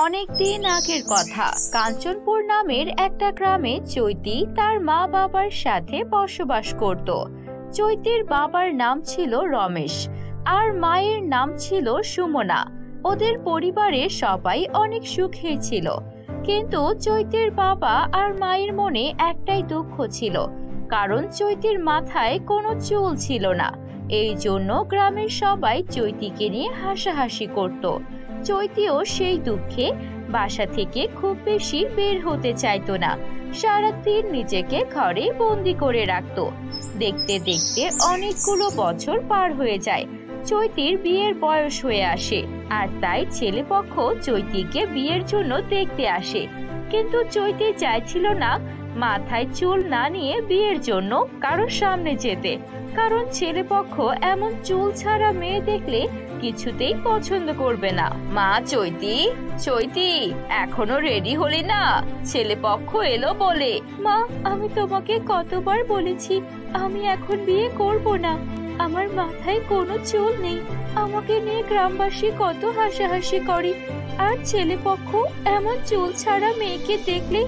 অনেক দিন আগের কথা, কাঞ্চনপুর নামের একটা গ্রামে চৈতি তার মা বাবার সাথে বসবাস করত। চৈতির বাবার নাম ছিল রমেশ আর মায়ের নাম ছিল সুমনা। ওদের পরিবারে সবাই অনেক সুখে ছিল, কিন্তু চৈতির বাবা আর মায়ের মনে একটাই দুঃখ ছিল, কারণ চৈতির মাথায় কোনো চুল ছিল না। এই জন্য গ্রামের সবাই চৈতিকে নিয়ে হাসাহাসি করত। চৈতিও সেই দুঃখে বাসা থেকে খুব বেশি বের হতে চাইতো না। সারাদিন নিজেকে ঘরে বন্দি করে রাখতো। দেখতে দেখতে অনেকগুলো বছর পার হয়ে যায়। চৈতির বিয়ের বয়স হয়ে আসে, আর তাই ছেলেপক্ষ চৈতিকে বিয়ের জন্য দেখতে আসে। কিন্তু চৈতি চাইছিল না মাথায় চুল না নিয়ে বিয়ের জন্য কারোর সামনে যেতে, কারণ ছেলেপক্ষ এমন চুল ছাড়া মেয়ে দেখলে কিছুতেই পছন্দ করবে না। মা, চৈতি চৈতি এখনো রেডি হলি না? ছেলেপক্ষ এলো বলে। মা, আমি তোমাকে কতবার বলেছি আমি এখন বিয়ে করব না। আমার মাথায় কোনো চুল নেই, আমাকে নিয়ে গ্রামবাসী কত হাসাহাসি করে, আর ছেলেপক্ষ এমন চুল ছাড়া মেয়েকে দেখলে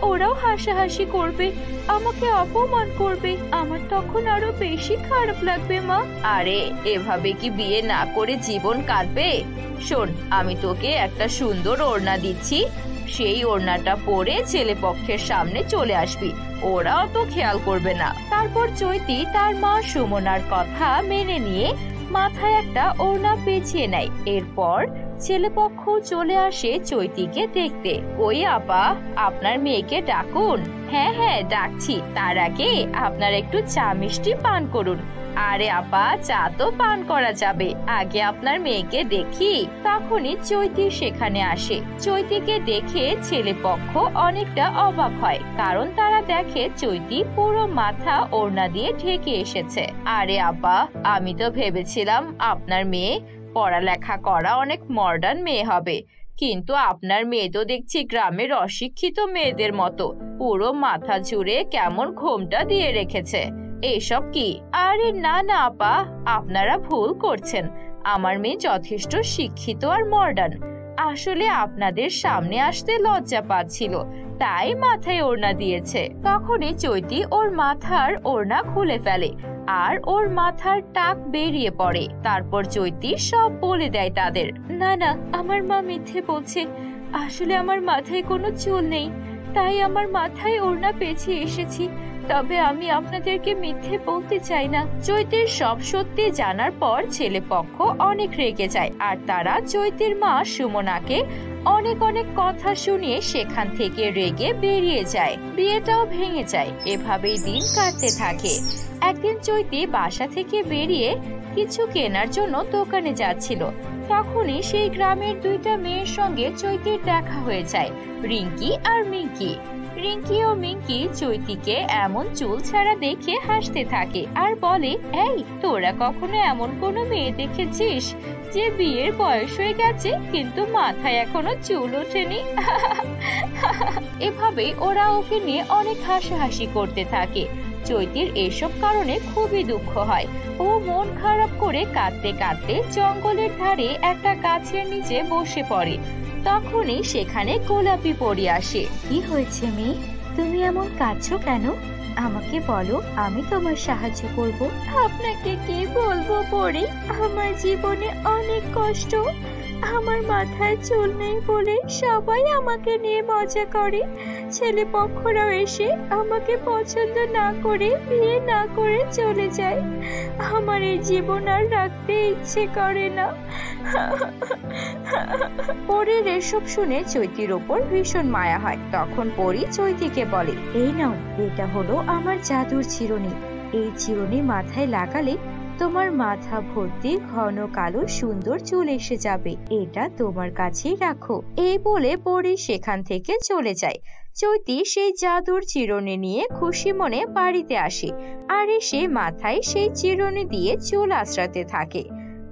ওরাও হাসাহাসি করবে, আমাকে অপমান করবে। আমার তখন আরো বেশি খারাপ লাগবে মা। আরে, এভাবে কি বিয়ে না করে জীবন কাটবে? শোন, আমি তোকে একটা সুন্দর ওড়না দিচ্ছি, সেই ওড়নাটা পরে ছেলেপক্ষের সামনে চলে আসবি, ওরাও তো খেয়াল করবে না। তারপর চৈতি তার মা সুমনার কথা মেনে নিয়ে মাথায় একটা ওড়না পেঁচিয়ে নেয়। এরপর ছেলেপক্ষ চলে আসে চৈতিকে দেখতে। ওই আপা, আপনার মেয়েকে ডাকুন। হ্যাঁ হ্যাঁ, ডাকছি। তার আগে আপনার একটু চা মিষ্টি পান করুন। আরে আপা, চা তো পান করা যাবে, আগে আপনার মেয়েকে দেখি। তখনই চৈতি সেখানে আসে। চৈতিকে দেখে ছেলেপক্ষ অনেকটা অবাক হয়, কারণ তারা দেখে চৈতি পুরো মাথা ওড়না দিয়ে ঢেকে এসেছে। আরে আপা, আমি তো ভেবেছিলাম আপনার মেয়ে পড়ালেখা করা অনেক মডার্ন মেয়ে হবে, কিন্তু আপনার মেয়ে তো দেখছি গ্রামের অশিক্ষিত মেয়েদের মতো পুরো মাথা জুড়ে কেমন ঘোমটা দিয়ে রেখেছে। এসব কি? আরে না না আপা, আপনারা ভুল করছেন, আমার মেয়ে যথেষ্ট শিক্ষিত আর মডার্ন। আসলে আপনাদের সামনে আসতে লজ্জা পাচ্ছিল, তাই মাথায় ওড়না দিয়েছে। তখনই চৈতি ওর মাথার ওড়না খুলে ফেলে আর ওর মাথার টাক বেরিয়ে পড়ে। তারপর চৈতি সব বলে দেয় তাদের। না না, আমার মা মিথ্যে বলছে, আসলে আমার মাথায় কোনো চুল নেই, তাই আমার মাথায় ওড়না পেঁচিয়ে এসেছি। তবে আমি আপনাদেরকে মিথ্যে বলতে চাই না। চৈতির সব সত্যি জানার পর ছেলেপক্ষ অনেক রেগে যায়, আর তারা চৈতির মা সুমনাকে অনেক অনেক কথা শুনিয়ে সেখান থেকে রেগে বেরিয়ে যায়। বিয়েটাও ভেঙে যায়। এভাবেই দিন কাটতে থাকে। একদিন চৈতি বাসা থেকে বেরিয়ে কিছু কেনার জন্য দোকানে যাচ্ছিল। তখনই সেই গ্রামের দুইটা মেয়ের সঙ্গে চৈতির দেখা হয়ে যায়, রিঙ্কি আর মিঙ্কি। রিঙ্কি ও মিঙ্কি চৈতিকে এমন চুল ছাড়া দেখে হাসতে থাকে আর বলে, এই, তোরা কখনো এমন কোনো মেয়ে দেখেছিস যে বিয়ের বয়স হয়ে গেছে কিন্তু মাথায় এখনো চুল ওঠেনি? এভাবে ওরা ওকে নিয়ে অনেক হাসাহাসি করতে থাকে। চৈতির এসব কারণে খুবই দুঃখ হয়। ও মন খারাপ করে কাঁদতে কাঁদতে জঙ্গলের ধারে একটা গাছের নিচে বসে পড়ে। তখনই সেখানে গোলাপি পরি আসে। কি হয়েছে মেয়ে, তুমি এমন কাঁদছো কেন? আমাকে বলো, আমি তোমার সাহায্য করব। আপনাকে কি বলবো পরি, আমার জীবনে অনেক কষ্ট। আমার মাথায় চুল নেই বলে সবাই আমাকে নিয়ে মজা করে। ছেলেপক্ষরাও এসে আমাকে পছন্দ না করে বিয়ে না করে চলে যায়। আমার এই জীবন আর রাখতে ইচ্ছে করে না। পরীর এসব শুনে চৈতির ওপর ভীষণ মায়া হয়। তখন পরী চৈতিকে বলে, এই নাও, এটা হলো আমার জাদুর চিরুনি। এই চিরুনি মাথায় লাগালে তোমার মাথা ভর্তি ঘন কালো সুন্দর চুল এসে যাবে। এটা তোমার কাছেই রাখো। এই বলে পরী সেখান থেকে চলে যায়। চৈতি সেই জাদুর চিরুনি নিয়ে খুশি মনে বাড়িতে আসে আর এসে মাথায় সেই চিরুনি দিয়ে চুল আঁচড়াতে থাকে।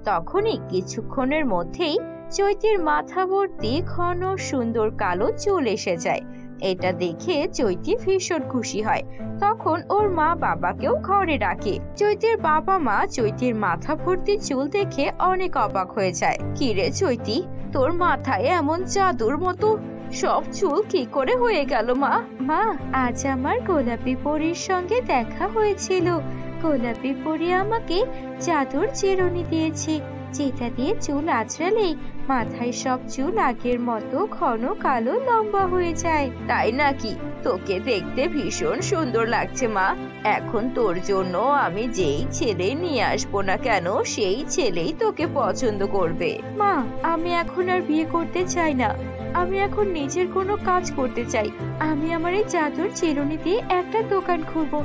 তখনই কিছুক্ষণের মধ্যেই চৈতির মাথা ভর্তি ঘন সুন্দর কালো চুল এসে যায়। এটা দেখে চৈতি ভীষণ খুশি হয়। তখন ওর মা বাবাকেও ঘরে ডাকে। চৈতির বাবা মা চৈতির মাথা ভর্তি চুল দেখে অনেক অবাক হয়ে যায়। কি রে চৈতি, তোর মাথায় এমন জাদুর মতো সব চুল কি করে হয়ে গেল মা? মা, আজ আমার গোলাপি পরীর সঙ্গে দেখা হয়েছিল। গোলাপি পরী আমাকে জাদুর চিরুনি দিয়েছে, যেটা দিয়ে চুল আঁচড়ালেই মাথায় সব চুল আগের মতো ঘন কালো লম্বা হয়ে যায়। তাই নাকি? তোকে দেখতে ভীষণ সুন্দর লাগছে মা। এখন তোর জন্য আমি যেই ছেলে নিয়ে আসবো না কেন, সেই ছেলেই তোকে পছন্দ করবে। মা, আমি এখন আর বিয়ে করতে চাই না। আমি এখন নিজের কোনো কাজ করতে চাই। আমি আমার এই জাদুর চিরুনি দিয়ে একটা দোকান খুলবো,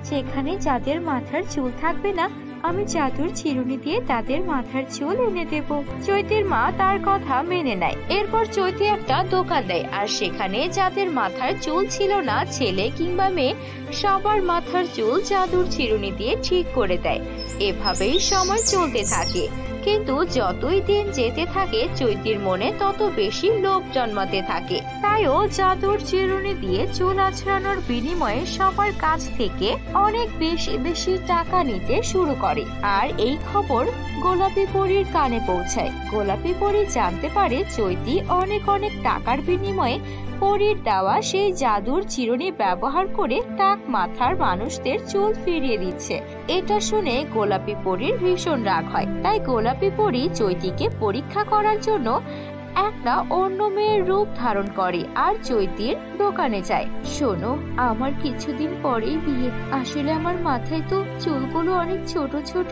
সেখানে যাদের মাথার চুল থাকবে না, আমি জাদুর চিরুনি দিয়ে তাদের মাথার চুল এনে দেব। চৈতির মা তার কথা মেনে নেয়। এরপর চৈতি একটা দোকান দেয়, আর সেখানে যাদের মাথার চুল ছিল না, ছেলে কিংবা মেয়ে, সবার মাথার চুল জাদুর চিরুনি দিয়ে ঠিক করে দেয়। এভাবেই সময় চলতে থাকে। কিন্তু যতই দিন যেতে থাকে, চৈতির মনে তত বেশি লোভ জন্মাতে থাকে। তাইও জাদুর চিরুনি দিয়ে চুল আঁচড়ানোর বিনিময়ে সবার কাছ থেকে অনেক বেশি বেশি টাকা নিতে শুরু করে। আর এই খবর গোলাপি পরীর কানে পৌঁছায়। গোলাপি পরী জানতে পারে চৈতি অনেক অনেক টাকার বিনিময়ে পরীর দেওয়া সেই জাদুর চিরুনি ব্যবহার করে টাক মাথার মানুষদের চুল ফিরিয়ে দিচ্ছে। এটা শুনে গোলাপি পরীর ভীষণ রাগ হয়। তাই গোলাপি পরী চৈতিকে পরীক্ষা করার জন্য একটা অন্য মেয়ের রূপ ধারণ করে আর চৈতির দোকানে যায়। শোনো, আমার কিছুদিন পরেই বিয়ে। আসলে আমার মাথায় তো চুলগুলো অনেক ছোট ছোট।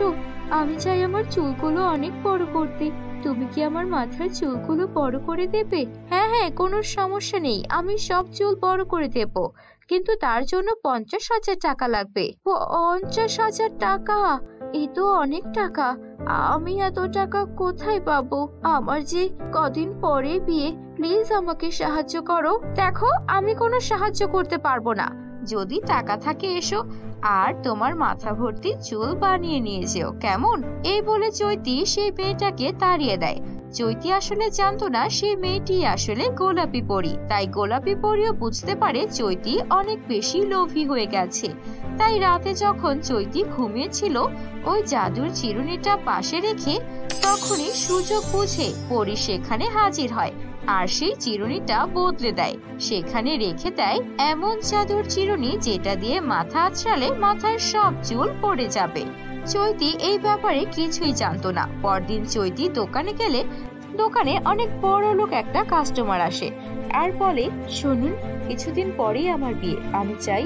আমি চাই আমার চুলগুলো অনেক বড় করতে। তুমি কি আমার মাথার চুলগুলো বড় করে দেবে? হ্যাঁ হ্যাঁ, কোনো সমস্যা নেই, আমি সব চুল বড় করে দেব, কিন্তু তার জন্য 50,000 টাকা লাগবে। 50,000 টাকা? এ তো অনেক টাকা। আমি এত টাকা কোথায় পাবো? আমার যে কদিন পরে বিয়ে। প্লিজ আমাকে সাহায্য করো। দেখো, আমি কোনো সাহায্য করতে পারবো না। যদি টাকা থাকে এসো, আর তোমার মাথা ভর্তি চুল বানিয়ে নিয়ে যেও, কেমন? এই বলে চৈতি সেই মেয়েটাকে তাড়িয়ে দেয়। চৈতি আসলে জানতো না সেই মেয়েটি আসলে গোলাপি পরী। তাই গোলাপি পরীও বুঝতে পারে চৈতি অনেক বেশি লোভী হয়ে গেছে। তাই রাতে যখন চৈতি ঘুমিয়েছিল, ওই জাদুর চিরুনিটা পাশে রেখে তখনই সুযোগ বুঝে পরী সেখানে হাজির হয় আর সেই চিরুনিটা বদলে দেয়। সেখানে রেখে দেয় এমন জাদুর চিরুনি যেটা দিয়ে মাথা আঁচড়ালে মাথার সব চুল পড়ে যাবে। চৈতি এই ব্যাপারে কিছুই জানতো না। পরদিন চৈতি দোকানে গেলে দোকানে অনেক বড় লোক একটা কাস্টমার আসে আর বলে, শুনুন, কিছুদিন পরেই আমার বিয়ে। আমি চাই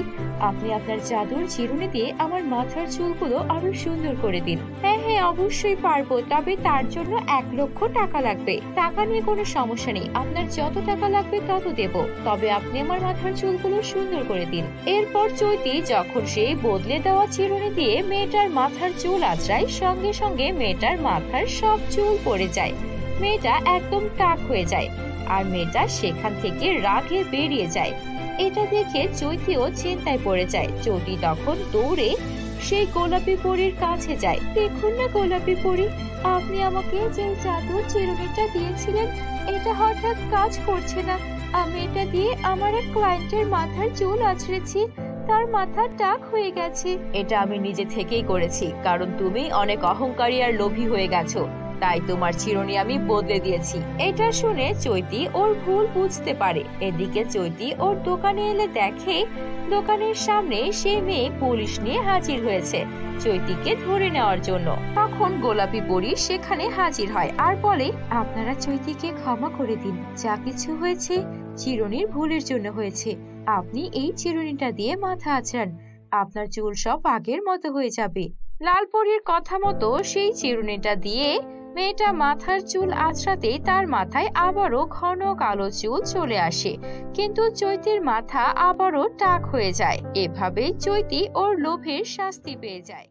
আপনি আপনার জাদুর চিরুনি দিয়ে আমার মাথার চুলগুলো আরো সুন্দর করে দিন। হ্যাঁ হ্যাঁ, অবশ্যই পারবো, তবে তার জন্য 1 লক্ষ টাকা লাগবে। টাকা নিয়ে কোনো সমস্যা নেই, আপনার যত টাকা লাগবে তত দেব, তবে আপনি আমার মাথার চুলগুলো সুন্দর করে দিন। এরপর চৈতি যখন সেই বদলে দেওয়া চিরুনি দিয়ে মেয়েটার মাথার চুল আঁচড়ায়, সঙ্গে সঙ্গে মেয়েটার মাথার সব চুল পড়ে যায়। মেয়েটা একদম টাক হয়ে যায় আর মেয়েটা সেখান থেকে রাগে বেরিয়ে যায়। এটা দেখে চৈতিও চিন্তায় পড়ে যায়। চৈতি তখন দৌড়ে সেই গোলাপি পরীর কাছে যায়। দেখুন না গোলাপি পরী, আপনি আমাকে যে জাদুর চিরুনিটা দিয়েছিলেন, এটা হঠাৎ কাজ করছে না। আমি এটা দিয়ে আমার এক ক্লায়েন্টের মাথার চুল আঁচড়েছি, তার মাথা টাক হয়ে গেছে। এটা আমি নিজে থেকেই করেছি, কারণ তুমি অনেক অহংকারী আর লোভী হয়ে গেছো, তাই তোমার চিরুনি আমি বদলে দিয়েছি। এটা শুনে চৈতি ওর ভুল বুঝতে পারে। এদিকে চৈতি ওর দোকানে এলে দেখে দোকানের সামনে সেই মেয়ে পুলিশ নিয়ে হাজির হয়েছে চৈতিকে ধরে নেওয়ার জন্য। তখন গোলাপি পরী সেখানে হাজির হয় আর বলে, আপনারা চৈতিকে ক্ষমা করে দিন, যা কিছু হয়েছে চিরুনির ভুলের জন্য হয়েছে। আপনি এই চিরুনিটা দিয়ে মাথা আঁচড়ান, আপনার চুল সব আগের মতো হয়ে যাবে। লাল পরীর কথা মতো সেই চিরুনিটা দিয়ে মেয়েটা মাথার চুল আঁচড়াতে তার মাথায় আবারও ঘন কালো চুল চলে আসে, কিন্তু চৈতির মাথা আবারও টাক হয়ে যায়। এভাবেই চৈতি ওর লোভের শাস্তি পেয়ে যায়।